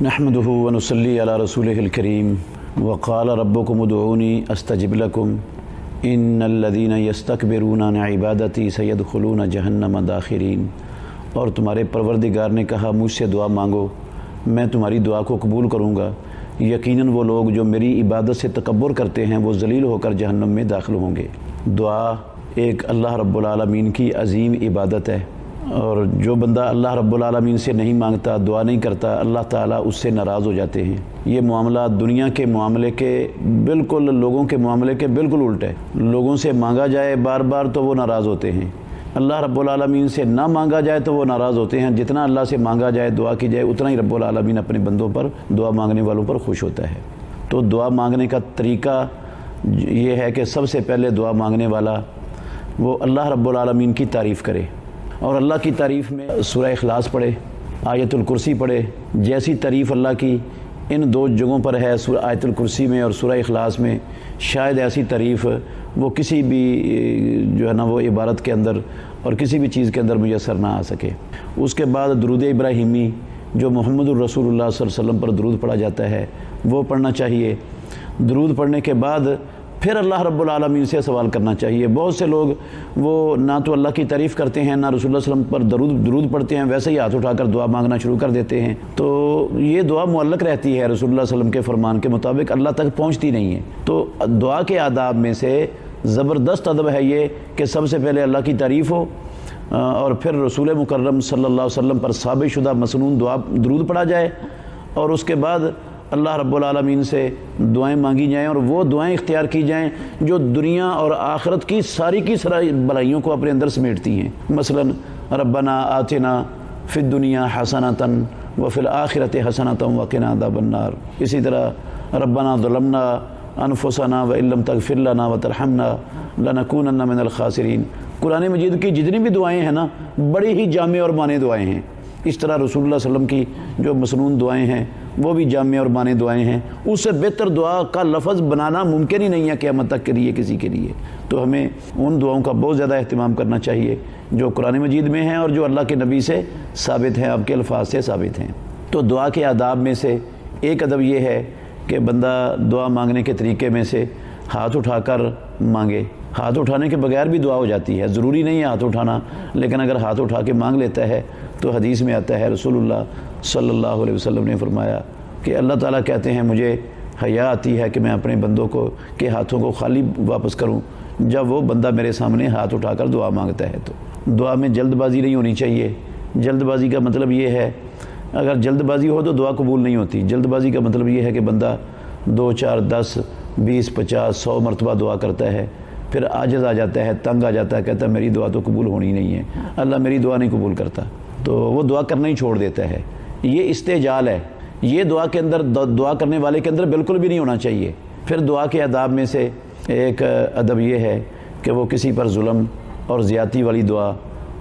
نحمده ونصلي على رسوله الكريم وقال ربكم ادعوني استجب لكم ان الذين يستكبرون عن عبادتي سيدخلون جہنم داخرین۔ اور تمہارے پروردگار نے کہا مجھ سے دعا مانگو میں تمہاری دعا کو قبول کروں گا، یقیناً وہ لوگ جو میری عبادت سے تکبر کرتے ہیں وہ ذلیل ہو کر جہنم میں داخل ہوں گے۔ دعا ایک اللہ رب العالمین کی عظیم عبادت ہے، اور جو بندہ اللہ رب العالمین سے نہیں مانگتا، دعا نہیں کرتا، اللہ تعالیٰ اس سے ناراض ہو جاتے ہیں۔ یہ معاملہ دنیا کے معاملے کے بالکل، لوگوں کے معاملے کے بالکل الٹ ہے۔ لوگوں سے مانگا جائے بار بار تو وہ ناراض ہوتے ہیں، اللہ رب العالمین سے نہ مانگا جائے تو وہ ناراض ہوتے ہیں۔ جتنا اللہ سے مانگا جائے، دعا کی جائے، اتنا ہی رب العالمین اپنے بندوں پر، دعا مانگنے والوں پر خوش ہوتا ہے۔ تو دعا مانگنے کا طریقہ یہ ہے کہ سب سے پہلے دعا مانگنے والا وہ اللہ رب العالمین کی تعریف کرے، اور اللہ کی تعریف میں سورہ اخلاص پڑھے، آیت الکرسی پڑھے۔ جیسی تعریف اللہ کی ان دو جگہوں پر ہے، سورہ آیت الکرسی میں اور سورہ اخلاص میں، شاید ایسی تعریف وہ کسی بھی جو ہے نا وہ عبارت کے اندر اور کسی بھی چیز کے اندر میسر نہ آ سکے۔ اس کے بعد درود ابراہیمی جو محمد الرسول اللہ صلی اللہ علیہ وسلم پر درود پڑھا جاتا ہے وہ پڑھنا چاہیے۔ درود پڑھنے کے بعد پھر اللہ رب العالمین سے سوال کرنا چاہیے۔ بہت سے لوگ وہ نہ تو اللہ کی تعریف کرتے ہیں، نہ رسول اللہ صلی اللہ علیہ وسلم پر درود پڑھتے ہیں، ویسے ہی ہاتھ اٹھا کر دعا مانگنا شروع کر دیتے ہیں۔ تو یہ دعا معلق رہتی ہے، رسول اللہ صلی اللہ علیہ وسلم کے فرمان کے مطابق اللہ تک پہنچتی نہیں ہے۔ تو دعا کے آداب میں سے زبردست ادب ہے یہ کہ سب سے پہلے اللہ کی تعریف ہو، اور پھر رسول مکرم صلی اللہ علیہ وسلم پر ثابت شدہ مسنون درود پڑھا جائے، اور اس کے بعد اللہ رب العالمین سے دعائیں مانگی جائیں، اور وہ دعائیں اختیار کی جائیں جو دنیا اور آخرت کی ساری بھلائیوں کو اپنے اندر سمیٹتی ہیں۔ مثلا ربنا آتنا فی الدنیا حسنۃ وفی الآخرۃ حسنۃ وقنا عذاب النار۔ اسی طرح ربنا ظلمنا انفسنا وان لم تغفر لنا وترحمنا لنکونن من الخاسرین۔ قرآن مجید کی جتنی بھی دعائیں ہیں نا، بڑی ہی جامع اور معنی دعائیں ہیں۔ اس طرح رسول اللہ صلی اللہ علیہ وسلم کی جو مسنون دعائیں ہیں وہ بھی جامع اور معنی دعائیں ہیں۔ اس سے بہتر دعا کا لفظ بنانا ممکن ہی نہیں ہے قیامت تک کے لیے کسی کے لیے۔ تو ہمیں ان دعاؤں کا بہت زیادہ اہتمام کرنا چاہیے جو قرآن مجید میں ہیں اور جو اللہ کے نبی سے ثابت ہیں، آپ کے الفاظ سے ثابت ہیں۔ تو دعا کے آداب میں سے ایک ادب یہ ہے کہ بندہ دعا مانگنے کے طریقے میں سے ہاتھ اٹھا کر مانگے۔ ہاتھ اٹھانے کے بغیر بھی دعا ہو جاتی ہے، ضروری نہیں ہے ہاتھ اٹھانا، لیکن اگر ہاتھ اٹھا کے مانگ لیتا ہے تو حدیث میں آتا ہے، رسول اللہ صلی اللہ علیہ وسلم نے فرمایا کہ اللہ تعالیٰ کہتے ہیں مجھے حیا آتی ہے کہ میں اپنے بندوں کے ہاتھوں کو خالی واپس کروں جب وہ بندہ میرے سامنے ہاتھ اٹھا کر دعا مانگتا ہے۔ تو دعا میں جلد بازی نہیں ہونی چاہیے۔ جلد بازی کا مطلب یہ ہے، اگر جلد بازی ہو تو دعا قبول نہیں ہوتی۔ جلد بازی کا مطلب یہ ہے کہ بندہ 2 4 10 20 50 100 مرتبہ دعا کرتا ہے، پھر عاجز آ جاتا ہے، تنگ آ جاتا ہے، کہتا ہے میری دعا تو قبول ہونی نہیں ہے، اللہ میری دعا نہیں قبول کرتا، تو وہ دعا کرنا ہی چھوڑ دیتا ہے۔ یہ استعجال ہے، یہ دعا کے اندر، دعا کرنے والے کے اندر بالکل بھی نہیں ہونا چاہیے۔ پھر دعا کے آداب میں سے ایک ادب یہ ہے کہ وہ کسی پر ظلم اور زیادتی والی دعا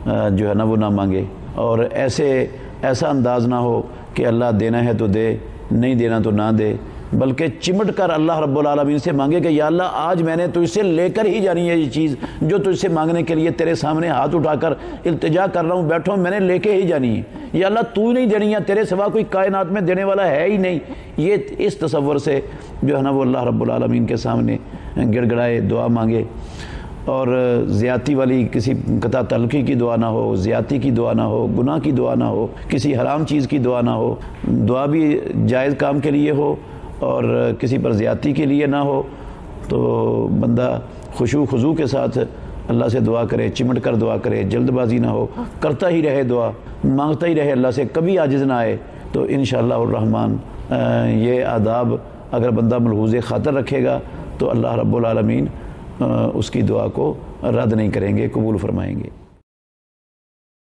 جو ہے نا وہ نہ مانگے، اور ایسا انداز نہ ہو کہ اللہ دینا ہے تو دے، نہیں دینا تو نہ دے، بلکہ چمٹ کر اللہ رب العالمین سے مانگے کہ یا اللہ آج میں نے تجھ سے لے کر ہی جانی ہے یہ چیز جو تجھ سے مانگنے کے لیے تیرے سامنے ہاتھ اٹھا کر التجا کر رہا ہوں، بیٹھا ہوں، میں نے لے کے ہی جانی ہے۔ یا اللہ تو ہی نہیں دینی ہے، تیرے سوا کوئی کائنات میں دینے والا ہے ہی نہیں۔ یہ اس تصور سے جو ہے نا وہ اللہ رب العالمین کے سامنے گڑ گڑائے دعا مانگے، اور زیادتی والی کسی قطع تعلقی کی دعا نہ ہو، زیادتی کی دعا نہ ہو، گناہ کی دعا نہ ہو، کسی حرام چیز کی دعا نہ ہو، دعا بھی جائز کام کے لیے ہو اور کسی پر زیادتی کے لیے نہ ہو۔ تو بندہ خشوع خضوع کے ساتھ اللہ سے دعا کرے، چمٹ کر دعا کرے، جلد بازی نہ ہو، کرتا ہی رہے دعا، مانگتا ہی رہے اللہ سے، کبھی عاجز نہ آئے۔ تو انشاءاللہ الرحمن یہ آداب اگر بندہ ملحوظ خاطر رکھے گا تو اللہ رب العالمین اس کی دعا کو رد نہیں کریں گے، قبول فرمائیں گے۔